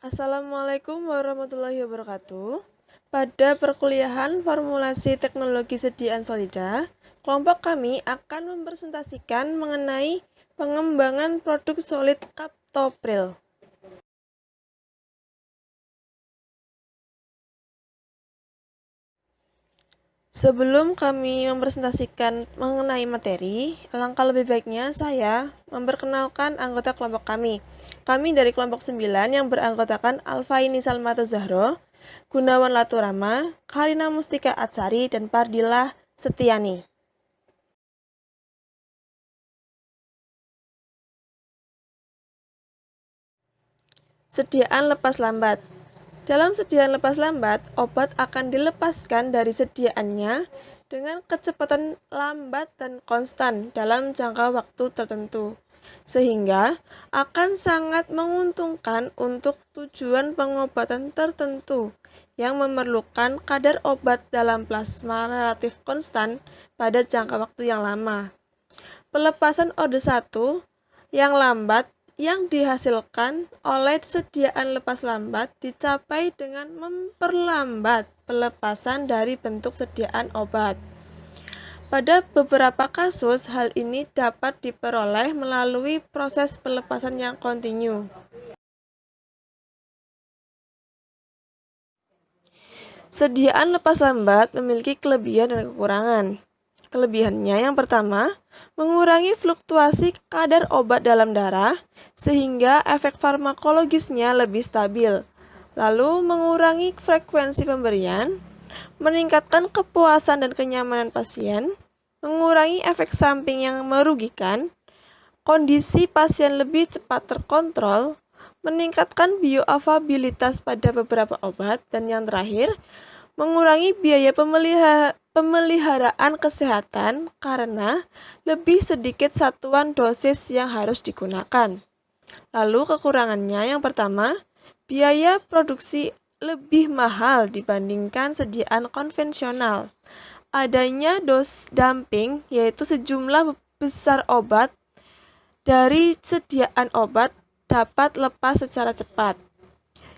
Assalamualaikum warahmatullahi wabarakatuh. Pada perkuliahan formulasi teknologi sediaan solida, kelompok kami akan mempresentasikan mengenai pengembangan produk solid kaptopril. Sebelum kami mempresentasikan mengenai materi, alangkah lebih baiknya saya memperkenalkan anggota kelompok kami. Kami dari kelompok 9 yang beranggotakan Alfaini Salmato Zahro, Gunawan Laturama, Karina Mustika Atsari, dan Pardilah Setiani. Sediaan lepas lambat. Dalam sediaan lepas lambat, obat akan dilepaskan dari sediaannya dengan kecepatan lambat dan konstan dalam jangka waktu tertentu, sehingga akan sangat menguntungkan untuk tujuan pengobatan tertentu yang memerlukan kadar obat dalam plasma relatif konstan pada jangka waktu yang lama. Pelepasan OD1 yang lambat yang dihasilkan oleh sediaan lepas lambat dicapai dengan memperlambat pelepasan dari bentuk sediaan obat. Pada beberapa kasus, hal ini dapat diperoleh melalui proses pelepasan yang kontinu. Sediaan lepas lambat memiliki kelebihan dan kekurangan. Kelebihannya yang pertama, mengurangi fluktuasi kadar obat dalam darah sehingga efek farmakologisnya lebih stabil. Lalu mengurangi frekuensi pemberian, meningkatkan kepuasan dan kenyamanan pasien, mengurangi efek samping yang merugikan, kondisi pasien lebih cepat terkontrol, meningkatkan bioavailabilitas pada beberapa obat, dan yang terakhir, mengurangi biaya pemeliharaan kesehatan karena lebih sedikit satuan dosis yang harus digunakan. Lalu kekurangannya yang pertama, biaya produksi lebih mahal dibandingkan sediaan konvensional. Adanya dose dumping, yaitu sejumlah besar obat dari sediaan obat dapat lepas secara cepat.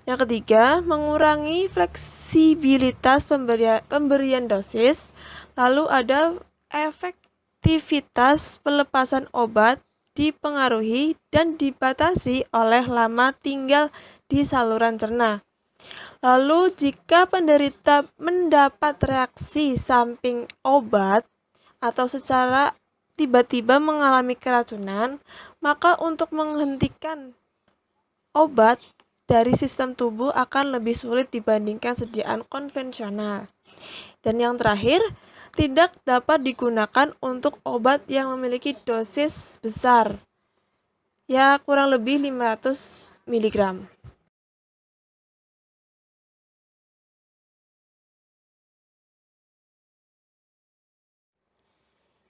Yang ketiga, mengurangi fleksibilitas pemberian dosis. Lalu ada efektivitas pelepasan obat dipengaruhi dan dibatasi oleh lama tinggal di saluran cerna. Lalu jika penderita mendapat reaksi samping obat atau secara tiba-tiba mengalami keracunan, maka untuk menghentikan obat dari sistem tubuh akan lebih sulit dibandingkan sediaan konvensional. Dan yang terakhir, tidak dapat digunakan untuk obat yang memiliki dosis besar, ya kurang lebih 500 mg.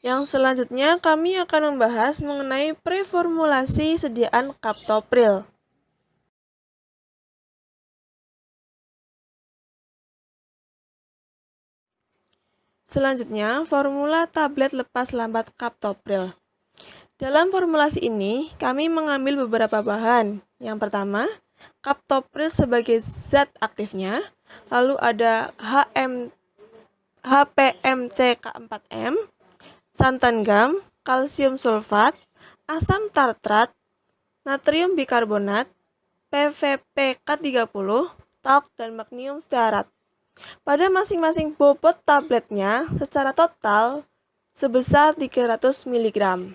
Yang selanjutnya kami akan membahas mengenai preformulasi sediaan kaptopril. Selanjutnya, formula tablet lepas lambat kaptopril. Dalam formulasi ini, kami mengambil beberapa bahan. Yang pertama, kaptopril sebagai zat aktifnya, lalu ada HPMCK4M, santan gam, kalsium sulfat, asam tartrat, natrium bikarbonat, PVPK30, talk, dan magneum stearat. Pada masing-masing bobot tabletnya secara total sebesar 300 mg.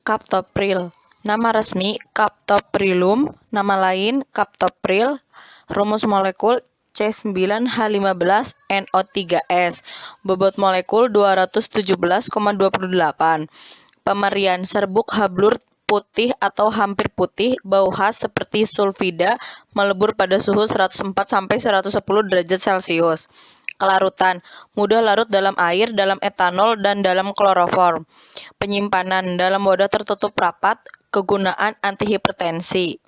Kaptopril. Nama resmi Captoprylum, nama lain kaptopril, rumus molekul C9H15NO3S, bobot molekul 217,28. Pemerian serbuk hablur putih atau hampir putih, bau khas seperti sulfida, melebur pada suhu 104-110 derajat Celcius. Kelarutan, mudah larut dalam air, dalam etanol, dan dalam kloroform. Penyimpanan, dalam wadah tertutup rapat. Kegunaan antihipertensi.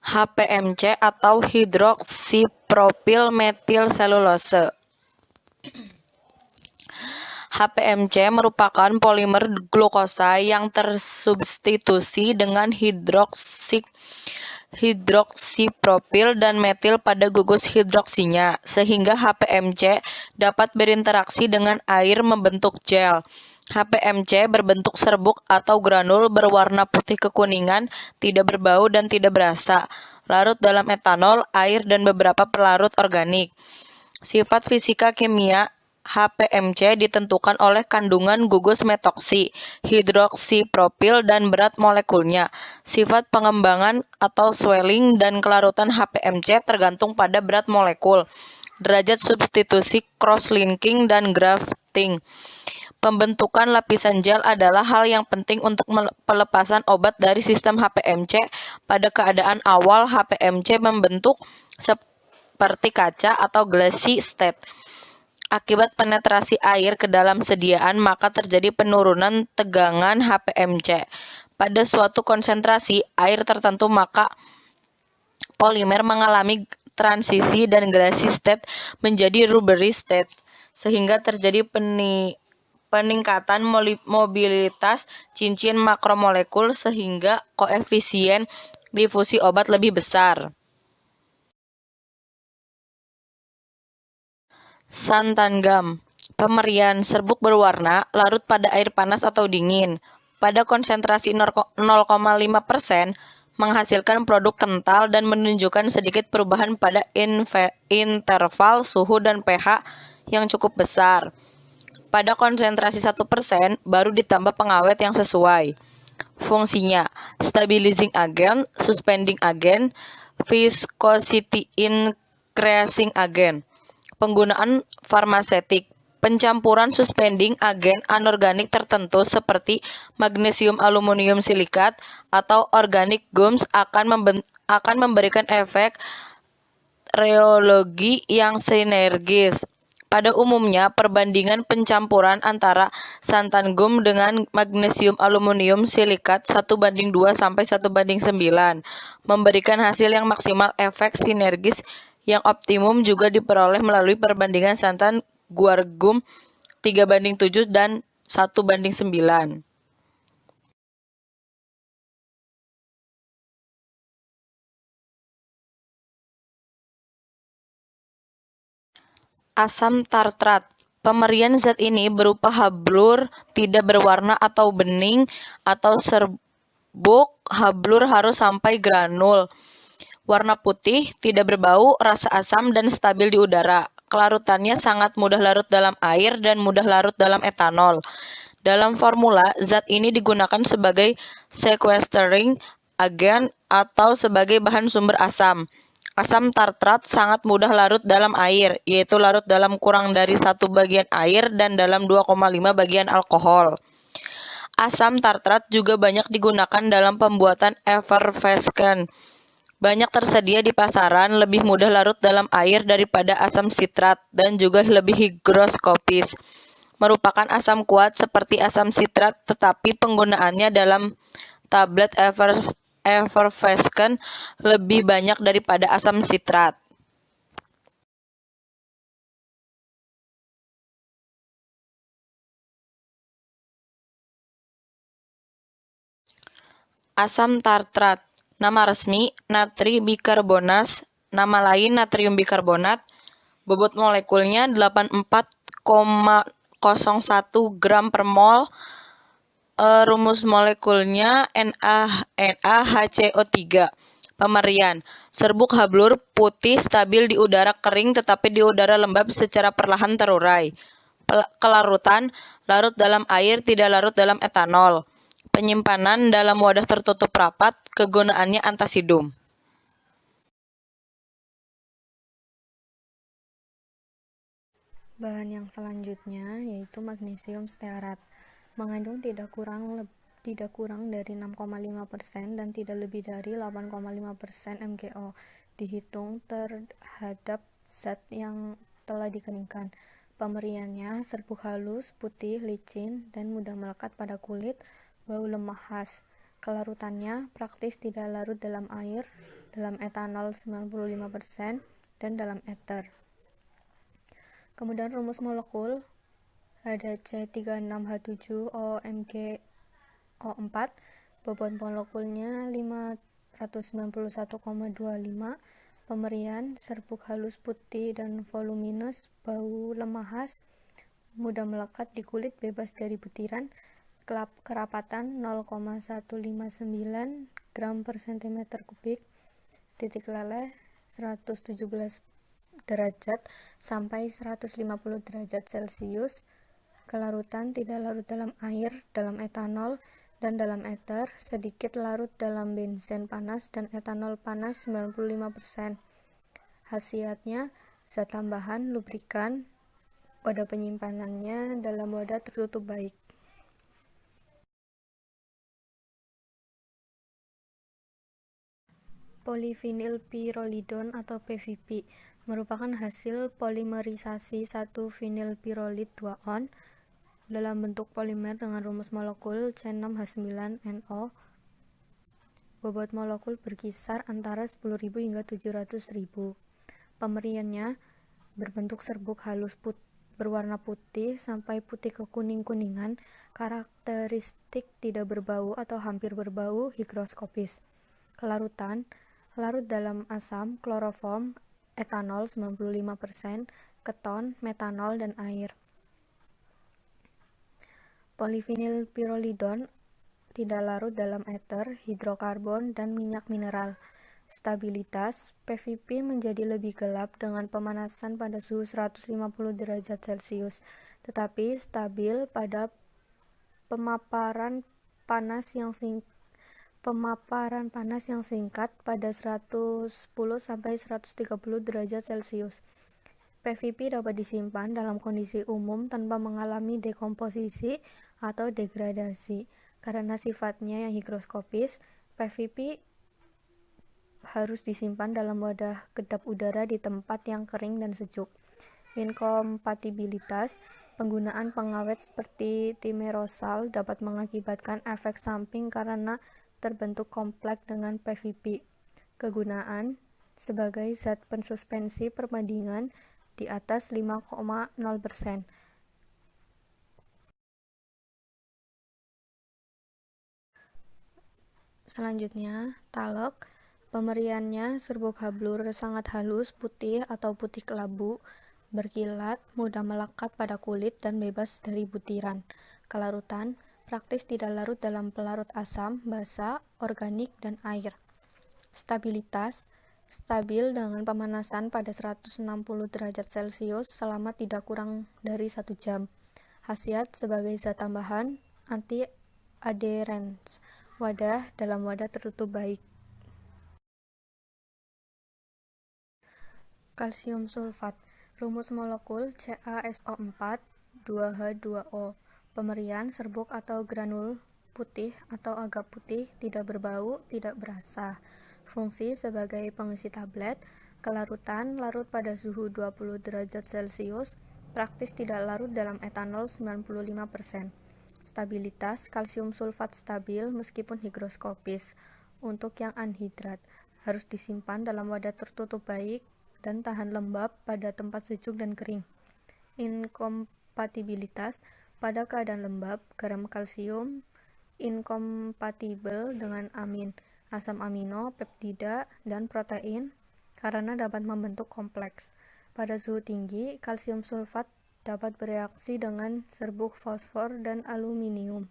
HPMC atau hidroksipropil metil selulose. HPMC merupakan polimer glukosa yang tersubstitusi dengan hidroksipropil dan metil pada gugus hidroksinya, sehingga HPMC dapat berinteraksi dengan air membentuk gel. HPMC berbentuk serbuk atau granul berwarna putih kekuningan, tidak berbau dan tidak berasa, larut dalam etanol, air, dan beberapa pelarut organik. Sifat fisika kimia HPMC ditentukan oleh kandungan gugus metoksi, hidroksipropil, dan berat molekulnya. Sifat pengembangan atau swelling dan kelarutan HPMC tergantung pada berat molekul, derajat substitusi, cross-linking, dan grafting. Pembentukan lapisan gel adalah hal yang penting untuk pelepasan obat dari sistem HPMC. Pada keadaan awal, HPMC membentuk seperti kaca atau glassy state. Akibat penetrasi air ke dalam sediaan, maka terjadi penurunan tegangan HPMC. Pada suatu konsentrasi air tertentu, maka polimer mengalami transisi dan glassy state menjadi rubbery state, sehingga terjadi peningkatan mobilitas cincin makromolekul sehingga koefisien difusi obat lebih besar. Santan gam. Pemerian serbuk berwarna larut pada air panas atau dingin. Pada konsentrasi 0,5% menghasilkan produk kental dan menunjukkan sedikit perubahan pada interval suhu dan pH yang cukup besar. Pada konsentrasi 1% baru ditambah pengawet yang sesuai. Fungsinya: stabilizing agent, suspending agent, viscosity increasing agent. Penggunaan farmasetik. Pencampuran suspending agen anorganik tertentu seperti magnesium aluminium silikat atau organic gums akan memberikan efek reologi yang sinergis. Pada umumnya, perbandingan pencampuran antara santan gum dengan magnesium aluminium silikat 1:2 sampai 1:9 memberikan hasil yang maksimal. Efek sinergis yang optimum juga diperoleh melalui perbandingan santan guar gum 3:7 dan 1:9. Asam tartrat. Pemerian zat ini berupa hablur tidak berwarna atau bening atau serbuk. Hablur harus sampai granul. Warna putih, tidak berbau, rasa asam, dan stabil di udara. Kelarutannya sangat mudah larut dalam air dan mudah larut dalam etanol. Dalam formula, zat ini digunakan sebagai sequestering agent atau sebagai bahan sumber asam. Asam tartrat sangat mudah larut dalam air, yaitu larut dalam kurang dari 1 bagian air dan dalam 2,5 bagian alkohol. Asam tartrat juga banyak digunakan dalam pembuatan effervescent. Banyak tersedia di pasaran, lebih mudah larut dalam air daripada asam sitrat, dan juga lebih higroskopis. Merupakan asam kuat seperti asam sitrat, tetapi penggunaannya dalam tablet effervescent lebih banyak daripada asam sitrat. Asam tartrat. Nama resmi natri bikarbonat, nama lain natrium bikarbonat. Bobot molekulnya 84,01 gram per mol. Rumus molekulnya NaHCO3. Pemerian. Serbuk hablur putih stabil di udara kering tetapi di udara lembab secara perlahan terurai. Kelarutan, larut dalam air, tidak larut dalam etanol. Penyimpanan dalam wadah tertutup rapat, kegunaannya antasidum. Bahan yang selanjutnya yaitu magnesium stearat, mengandung tidak kurang dari 6,5% dan tidak lebih dari 8,5% MgO dihitung terhadap zat yang telah dikeringkan. Pemberiannya serbuk halus, putih, licin, dan mudah melekat pada kulit, bau lemah khas. Kelarutannya praktis tidak larut dalam air dalam etanol 95%, dan dalam ether. Kemudian rumus molekul ada C36H7OMgO4, bobot molekulnya 591,25, pemberian serbuk halus putih dan voluminous, bau lemah khas, mudah melekat di kulit, bebas dari butiran, kerapatan 0,159 gram per cm kubik, titik leleh 117 derajat sampai 150 derajat Celcius, kelarutan tidak larut dalam air, dalam etanol, dan dalam ether, sedikit larut dalam benzen panas dan etanol panas 95%. Khasiatnya, zat tambahan, lubrikan, wadah penyimpanannya dalam wadah tertutup baik. Polyvinylpyrrolidone atau PVP merupakan hasil polimerisasi 1-vinylpyrrolid 2-on dalam bentuk polimer dengan rumus molekul C6H9NO. Bobot molekul berkisar antara 10.000 hingga 700.000. Pemberiannya berbentuk serbuk halus berwarna putih sampai putih kekuning-kuningan, karakteristik tidak berbau atau hampir berbau, higroskopis. Kelarutan, larut dalam asam, kloroform, etanol 95%, keton, metanol, dan air. Polyvinylpyrrolidone tidak larut dalam ether, hidrokarbon, dan minyak mineral. Stabilitas, PVP menjadi lebih gelap dengan pemanasan pada suhu 150 derajat Celcius, tetapi stabil pada pemaparan panas yang singkat pada 110-130 derajat Celcius. PVP dapat disimpan dalam kondisi umum tanpa mengalami dekomposisi atau degradasi. Karena sifatnya yang higroskopis, PVP harus disimpan dalam wadah kedap udara di tempat yang kering dan sejuk. Inkompatibilitas, penggunaan pengawet seperti thimerosal dapat mengakibatkan efek samping karena terbentuk kompleks dengan PVP. Kegunaan, sebagai zat pensuspensi perbandingan di atas 5,0%. Selanjutnya, talek. Pemberiannya serbuk hablur sangat halus, putih atau putih kelabu, berkilat, mudah melekat pada kulit, dan bebas dari butiran. Kelarutan, praktis tidak larut dalam pelarut asam, basa, organik, dan air. Stabilitas, stabil dengan pemanasan pada 160 derajat Celcius selama tidak kurang dari 1 jam. Khasiat sebagai zat tambahan, anti-adherens, wadah dalam wadah tertutup baik. Kalsium sulfat, rumus molekul CaSO4 2H2O. Pemberian serbuk atau granul putih atau agak putih, tidak berbau, tidak berasa. Fungsi sebagai pengisi tablet. Kelarutan larut pada suhu 20 derajat Celcius, praktis tidak larut dalam etanol 95%. Stabilitas, kalsium sulfat stabil meskipun higroskopis. Untuk yang anhidrat, harus disimpan dalam wadah tertutup baik dan tahan lembab pada tempat sejuk dan kering. Inkompatibilitas, pada keadaan lembab, garam kalsium inkompatibel dengan amin, asam amino, peptida, dan protein karena dapat membentuk kompleks. Pada suhu tinggi, kalsium sulfat dapat bereaksi dengan serbuk fosfor dan aluminium.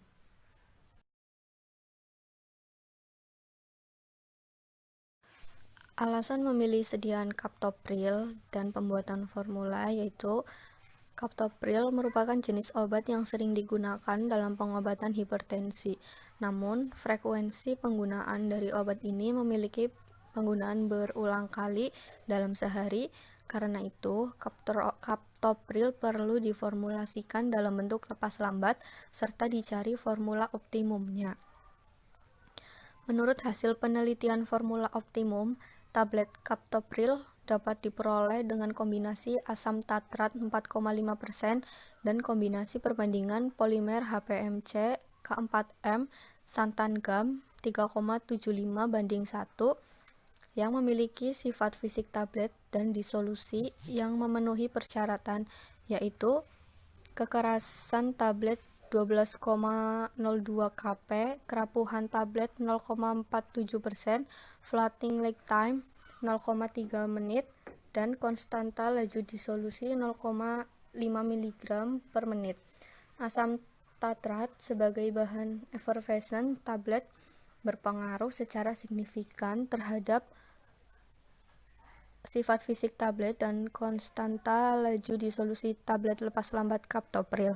Alasan memilih sediaan captopril dan pembuatan formula yaitu captopril merupakan jenis obat yang sering digunakan dalam pengobatan hipertensi. Namun, frekuensi penggunaan dari obat ini memiliki penggunaan berulang kali dalam sehari. Karena itu, captopril perlu diformulasikan dalam bentuk lepas lambat serta dicari formula optimumnya. Menurut hasil penelitian formula optimum, tablet captopril dapat diperoleh dengan kombinasi asam tatrat 4,5% dan kombinasi perbandingan polimer HPMC K4M santan gam 3,75:1 yang memiliki sifat fisik tablet dan disolusi yang memenuhi persyaratan, yaitu kekerasan tablet 12,02 kp, kerapuhan tablet 0,47%, floating lake time 0,3 menit, dan konstanta laju disolusi 0,5 mg per menit. Asam tartrat sebagai bahan effervescent tablet berpengaruh secara signifikan terhadap sifat fisik tablet dan konstanta laju disolusi tablet lepas lambat captopril.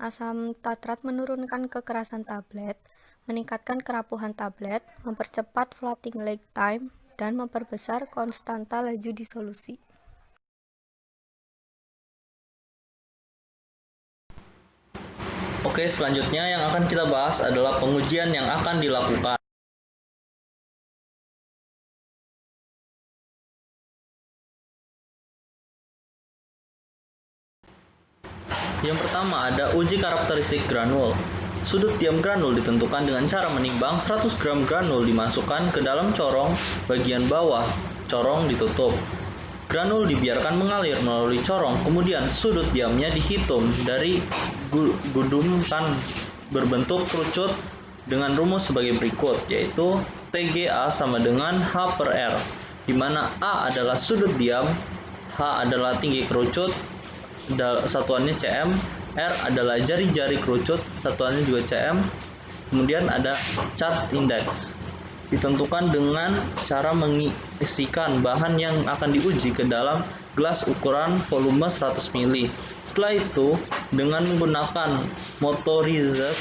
Asam tartrat menurunkan kekerasan tablet, meningkatkan kerapuhan tablet, mempercepat floating lake time, dan memperbesar konstanta laju disolusi. Oke, selanjutnya yang akan kita bahas adalah pengujian yang akan dilakukan. Yang pertama ada uji karakteristik granul. Sudut diam granul ditentukan dengan cara menimbang 100 gram granul dimasukkan ke dalam corong bagian bawah, corong ditutup. Granul dibiarkan mengalir melalui corong, kemudian sudut diamnya dihitung dari gudumkan berbentuk kerucut dengan rumus sebagai berikut, yaitu TGA sama dengan H per R, di mana A adalah sudut diam, H adalah tinggi kerucut, satuannya cm, R adalah jari-jari kerucut, satuannya juga cm, kemudian ada charge index. Ditentukan dengan cara mengisikan bahan yang akan diuji ke dalam gelas ukuran volume 100 ml. Setelah itu, dengan menggunakan motorized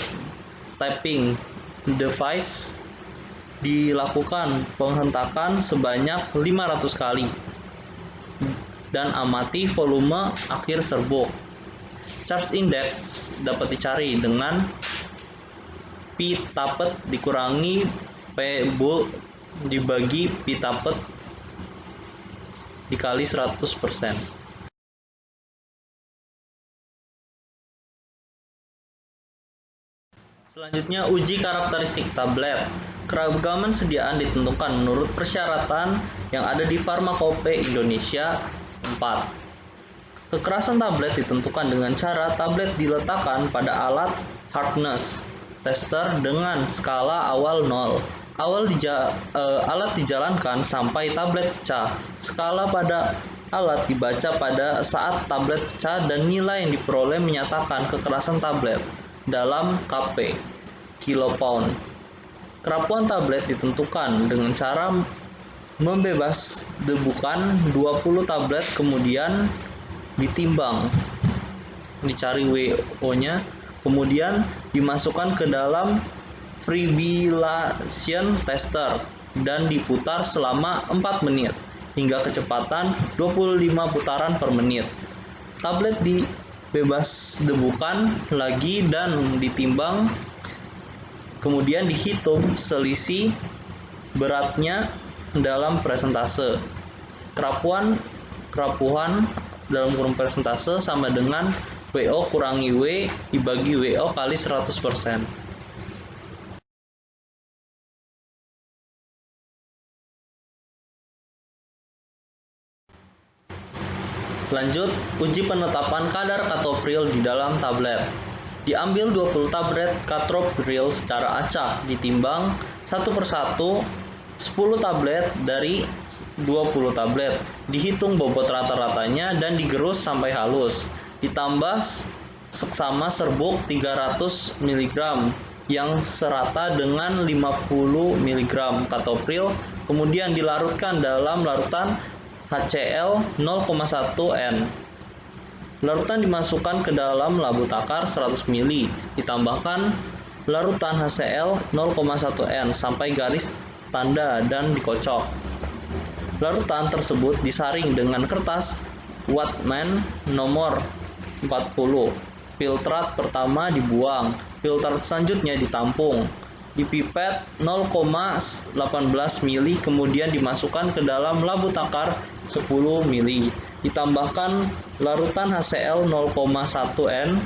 tapping device, dilakukan penghentakan sebanyak 500 kali dan amati volume akhir serbuk. Charge index dapat dicari dengan P tapet dikurangi P bool dibagi P tapet dikali 100%. Selanjutnya uji karakteristik tablet. Keragaman sediaan ditentukan menurut persyaratan yang ada di Farmakope Indonesia 4. Kekerasan tablet ditentukan dengan cara tablet diletakkan pada alat hardness tester dengan skala awal 0. Alat dijalankan sampai tablet pecah. Skala pada alat dibaca pada saat tablet pecah dan nilai yang diperoleh menyatakan kekerasan tablet dalam kp, kilopound. Kerapuhan tablet ditentukan dengan cara membebas debukan 20 tablet kemudian ditimbang, dicari WO-nya, kemudian dimasukkan ke dalam fibrillation tester dan diputar selama 4 menit hingga kecepatan 25 putaran per menit. Tablet dibebas debukan lagi dan ditimbang, kemudian dihitung selisih beratnya dalam persentase. Kerapuhan dalam kurung persentase sama dengan WO kurangi W dibagi WO kali 100%. Lanjut, uji penetapan kadar captopril di dalam tablet. Diambil 20 tablet captopril secara acak, ditimbang satu persatu 10 tablet dari 20 tablet, dihitung bobot rata-ratanya dan digerus sampai halus. Ditambah seksama serbuk 300 mg yang serata dengan 50 mg captopril, kemudian dilarutkan dalam larutan HCl 0,1 N. Larutan dimasukkan ke dalam labu takar 100 ml, ditambahkan larutan HCl 0,1 N sampai garis tanda dan dikocok. Larutan tersebut disaring dengan kertas Whatman nomor 40. Filtrat pertama dibuang, filtrat selanjutnya ditampung. Dipipet 0,18 ml kemudian dimasukkan ke dalam labu takar 10 ml. Ditambahkan larutan HCl 0,1 N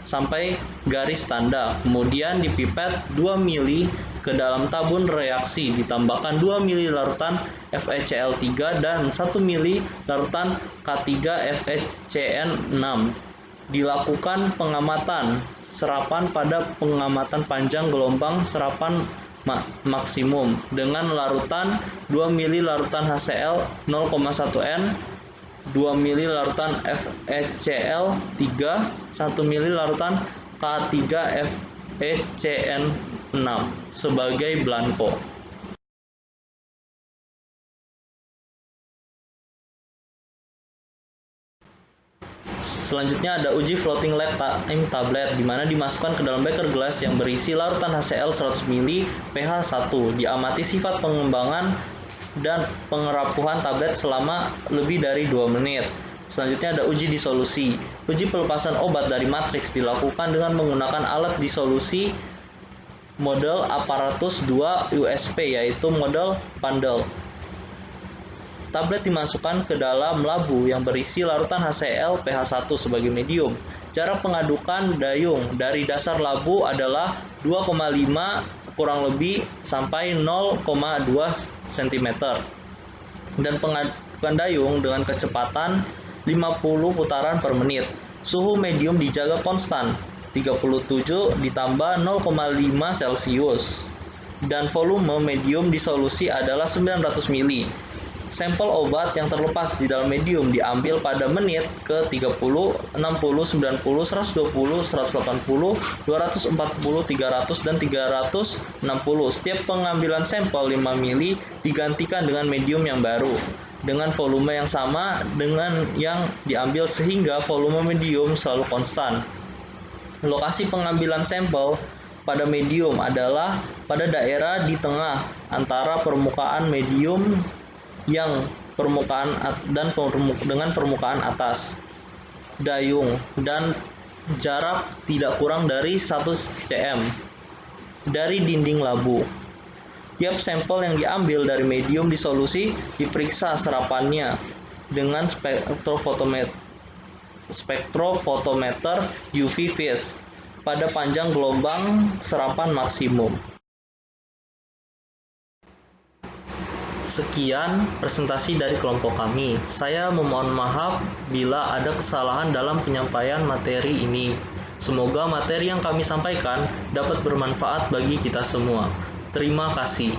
sampai garis tanda. Kemudian dipipet 2 ml Ke dalam tabung reaksi ditambahkan 2 mili larutan FeCl3 dan 1 mili larutan K3FeCN6. Dilakukan pengamatan serapan pada pengamatan panjang gelombang serapan maksimum dengan larutan 2 mili larutan HCl 0,1N, 2 mili larutan FeCl3, 1 mili larutan K3FeCN6 sebagai blanko. Selanjutnya ada uji floating lab time tablet, di mana dimasukkan ke dalam beker gelas yang berisi larutan HCl 100 ml pH 1. Diamati sifat pengembangan dan pengerapuhan tablet selama lebih dari 2 menit. Selanjutnya ada uji disolusi. Uji pelepasan obat dari matriks dilakukan dengan menggunakan alat disolusi model aparatus 2 USP, yaitu model Pandel. Tablet dimasukkan ke dalam labu yang berisi larutan HCl pH 1 sebagai medium. Jarak pengadukan dayung dari dasar labu adalah 2,5 kurang lebih sampai 0,2 cm. Dan pengadukan dayung dengan kecepatan 50 putaran per menit. Suhu medium dijaga konstan, 37 ditambah 0,5 Celcius. Dan volume medium disolusi adalah 900 ml. Sampel obat yang terlepas di dalam medium diambil pada menit ke 30, 60, 90, 120, 180, 240, 300, dan 360. Setiap pengambilan sampel 5 ml digantikan dengan medium yang baru dengan volume yang sama dengan yang diambil sehingga volume medium selalu konstan. Lokasi pengambilan sampel pada medium adalah pada daerah di tengah antara permukaan medium yang dengan permukaan atas dayung dan jarak tidak kurang dari 1 cm dari dinding labu. Tiap sampel yang diambil dari medium disolusi diperiksa serapannya dengan spektrofotometer UV vis pada panjang gelombang serapan maksimum. Sekian presentasi dari kelompok kami. Saya memohon maaf bila ada kesalahan dalam penyampaian materi ini. Semoga materi yang kami sampaikan dapat bermanfaat bagi kita semua. Terima kasih.